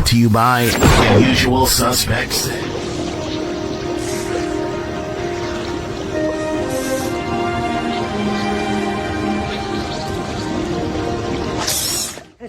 to you by The Usual Suspects.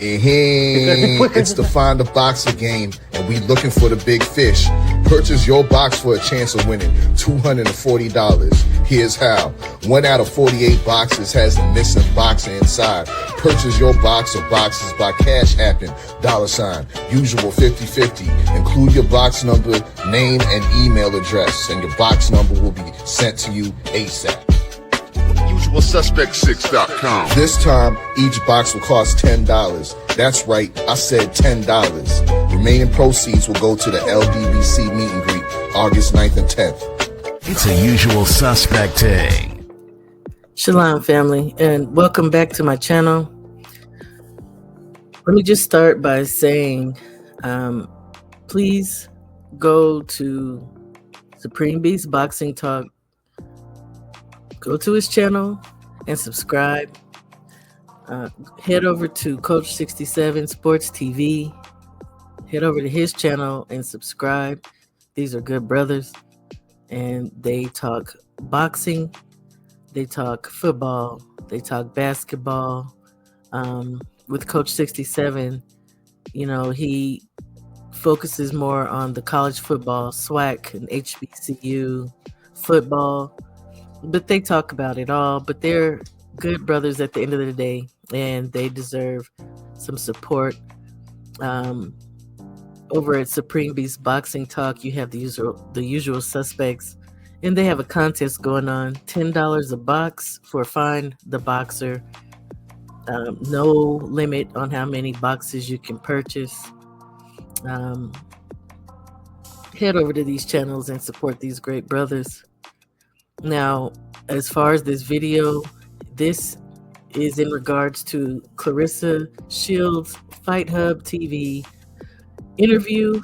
It's the Find a Boxer game, and we looking for the big fish. Purchase your box for a chance of winning $240. Here's how. 1 out of 48 boxes has the missing boxer inside. Purchase your box or boxes by Cash Apping, $, usual 50/50. Include your box number, name, and email address, and your box number will be sent to you ASAP. UsualSuspect6.com. This time, each box will cost $10. That's right, I said $10. Remaining proceeds will go to the LDBC meet and greet, August 9th and 10th. It's a Usual Suspect day. Shalom, family, and welcome back to my channel. Let me just start by saying, please go to Supreme Beast Boxing Talk. Go to his channel and subscribe. Head over to Coach 67 Sports TV. Head over to his channel and subscribe. These are good brothers, and they talk boxing, they talk football, they talk basketball. With Coach 67, you know, he focuses more on the college football, SWAC and HBCU football. But they talk about it all. But they're good brothers at the end of the day, and they deserve some support. Over at Supreme Beast Boxing Talk, you have the usual suspects, and they have a contest going on. $10 a box for Find the Boxer. No limit on how many boxes you can purchase. Head over to these channels and support these great brothers. Now, as far as this video, this is in regards to Claressa Shields' Fight Hub TV interview.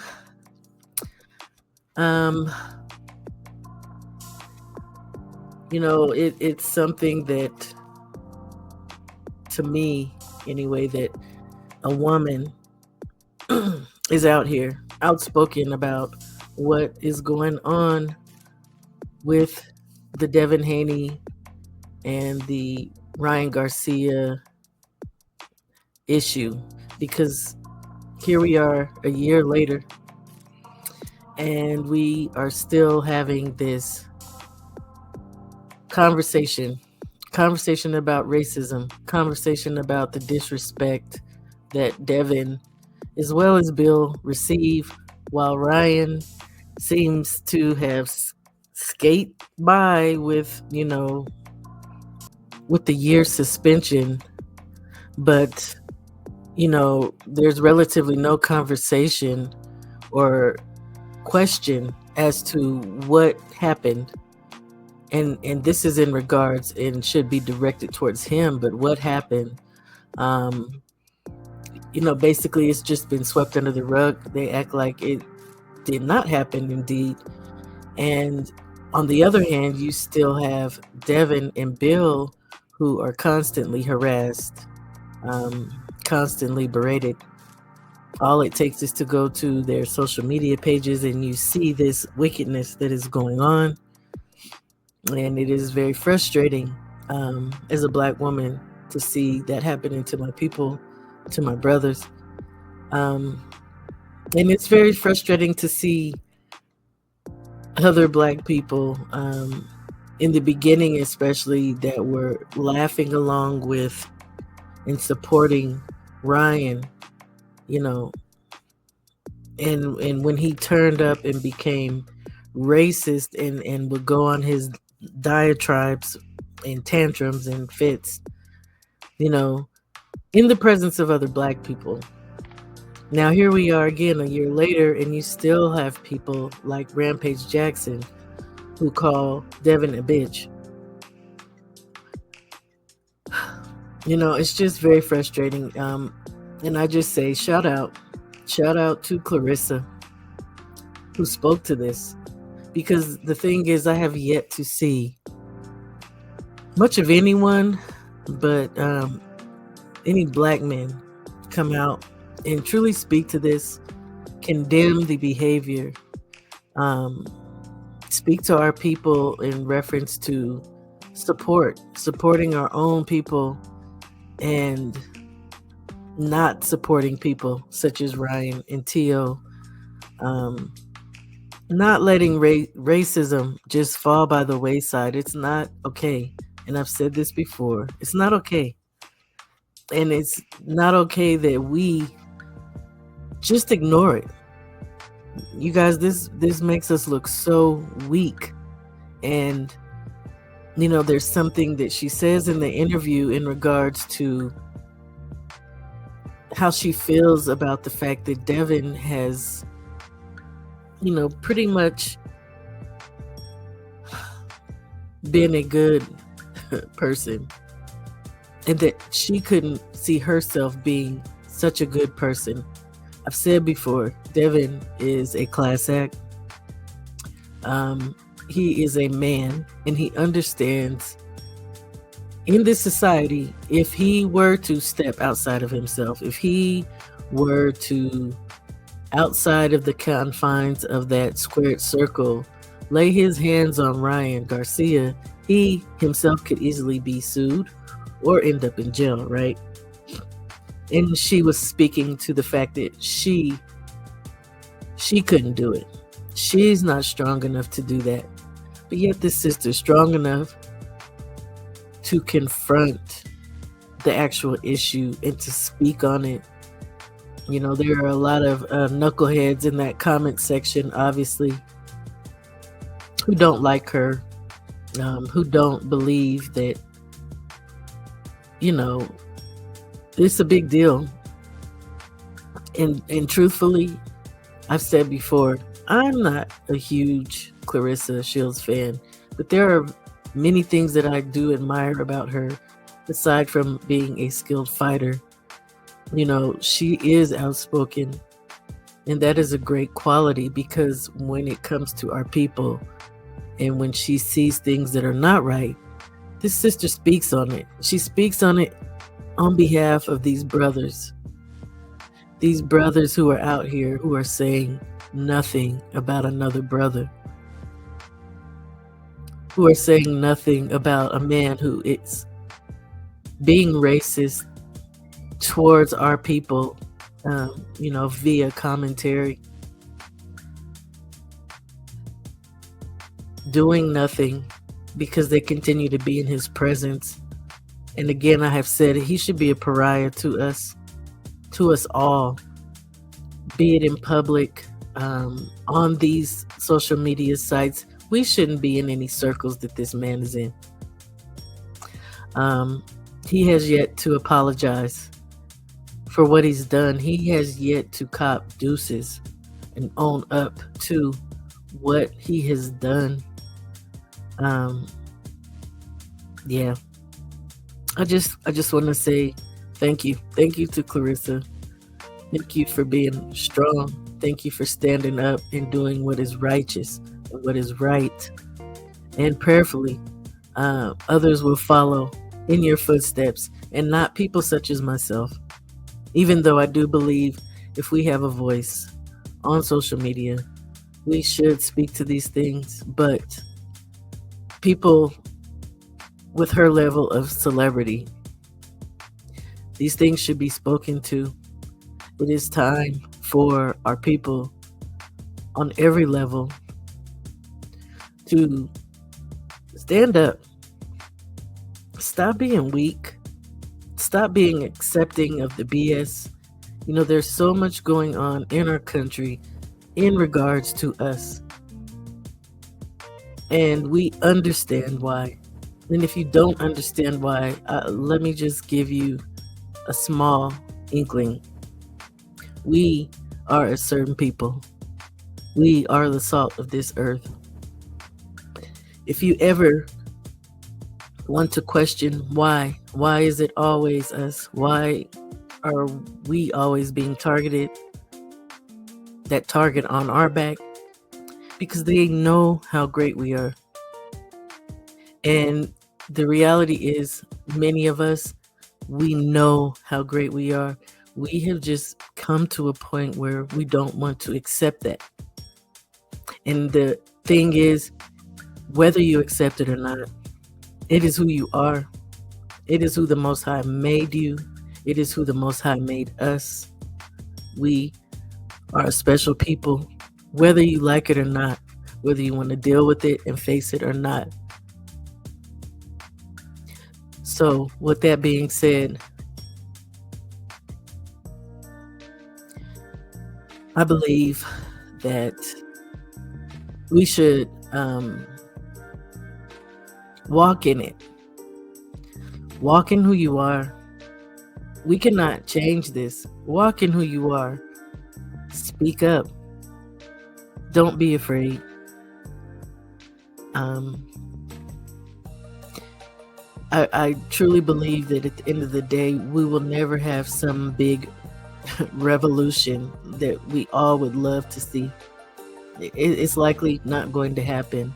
You know, it's something that, to me anyway, that a woman is out here, outspoken about what is going on with the Devin Haney and the Ryan Garcia issue, because here we are a year later and we are still having this conversation about racism, conversation about the disrespect that Devin as well as Bill receive, while Ryan seems to have skate by with, you know, with the year suspension. But, you know, there's relatively no conversation or question as to what happened. And this is in regards and should be directed towards him, but what happened, you know, basically it's just been swept under the rug. They act like it did not happen indeed. And on the other hand, you still have Devin and Bill, who are constantly harassed, constantly berated. All it takes is to go to their social media pages and you see this wickedness that is going on. And it is very frustrating as a Black woman to see that happening to my people, to my brothers. And it's very frustrating to see other Black people, in the beginning especially, that were laughing along with and supporting Ryan, you know, and when he turned up and became racist and would go on his diatribes and tantrums and fits, you know, in the presence of other Black people. Now here we are again a year later, and you still have people like Rampage Jackson who call Devin a bitch. You know, it's just very frustrating. And I just say shout out to Claressa, who spoke to this, because the thing is, I have yet to see much of anyone but any Black men come out and truly speak to this condemn the behavior. Um, Speak to our people in reference to supporting our own people, and not supporting people such as Ryan and Tio. Um, Not letting racism just fall by the wayside. It's not okay. And I've said this before. It's not okay. And it's not okay that we just ignore it. You guys, this makes us look so weak. And there's something that she says in the interview in regards to how she feels about the fact that Devin has pretty much been a good person, and that she couldn't see herself being such a good person. I've said before, Devin is a class act. He is a man, and he understands in this society, if he were to step outside of himself, if he were to, outside of the confines of that squared circle, lay his hands on Ryan Garcia, he himself could easily be sued or end up in jail, right? And she was speaking to the fact that she couldn't do it. She's not strong enough to do that. But yet this sister's strong enough to confront the actual issue and to speak on it. There are a lot of knuckleheads in that comment section, obviously, who don't like her, who don't believe that, it's a big deal. And truthfully, I've said before, I'm not a huge Claressa Shields fan, but there are many things that I do admire about her, aside from being a skilled fighter. She is outspoken, and that is a great quality, because when it comes to our people and when she sees things that are not right, this sister speaks on it. She speaks on it on behalf of these brothers who are out here who are saying nothing about another brother, who are saying nothing about a man who is being racist towards our people, via commentary, doing nothing because they continue to be in his presence. And again, I have said he should be a pariah to us all, be it in public, on these social media sites. We shouldn't be in any circles that this man is in. He has yet to apologize for what he's done. He has yet to cop deuces and own up to what he has done. Yeah. I just want to say thank you. Thank you to Claressa. Thank you for being strong. Thank you for standing up and doing what is righteous and what is right. And prayerfully, others will follow in your footsteps, and not people such as myself. Even though I do believe if we have a voice on social media, we should speak to these things. But people with her level of celebrity, these things should be spoken to. It is time for our people on every level to stand up. Stop being weak. Stop being accepting of the BS. There's so much going on in our country in regards to us. And we understand why. And if you don't understand why, let me just give you a small inkling. We are a certain people. We are the salt of this earth. If you ever want to question why is it always us? Why are we always being targeted? That target on our back? Because they know how great we are. And the reality is, many of us, we know how great we are. We have just come to a point where we don't want to accept that. And the thing is, whether you accept it or not, it is who you are. It is who the Most High made you. It is who the Most High made us. We are a special people, whether you like it or not, whether you want to deal with it and face it or not. So, with that being said, I believe that we should walk in it. Walk in who you are. We cannot change this. Walk in who you are. Speak up. Don't be afraid. I truly believe that at the end of the day, we will never have some big revolution that we all would love to see. It's likely not going to happen.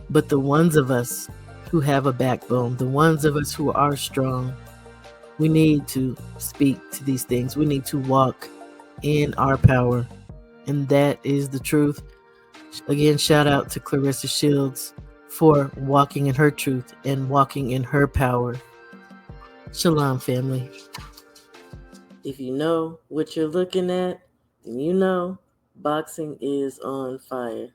But the ones of us who have a backbone, the ones of us who are strong, we need to speak to these things. We need to walk in our power. And that is the truth. Again, shout out to Claressa Shields for walking in her truth and walking in her power. Shalom, family. If you know what you're looking at, then you know boxing is on fire.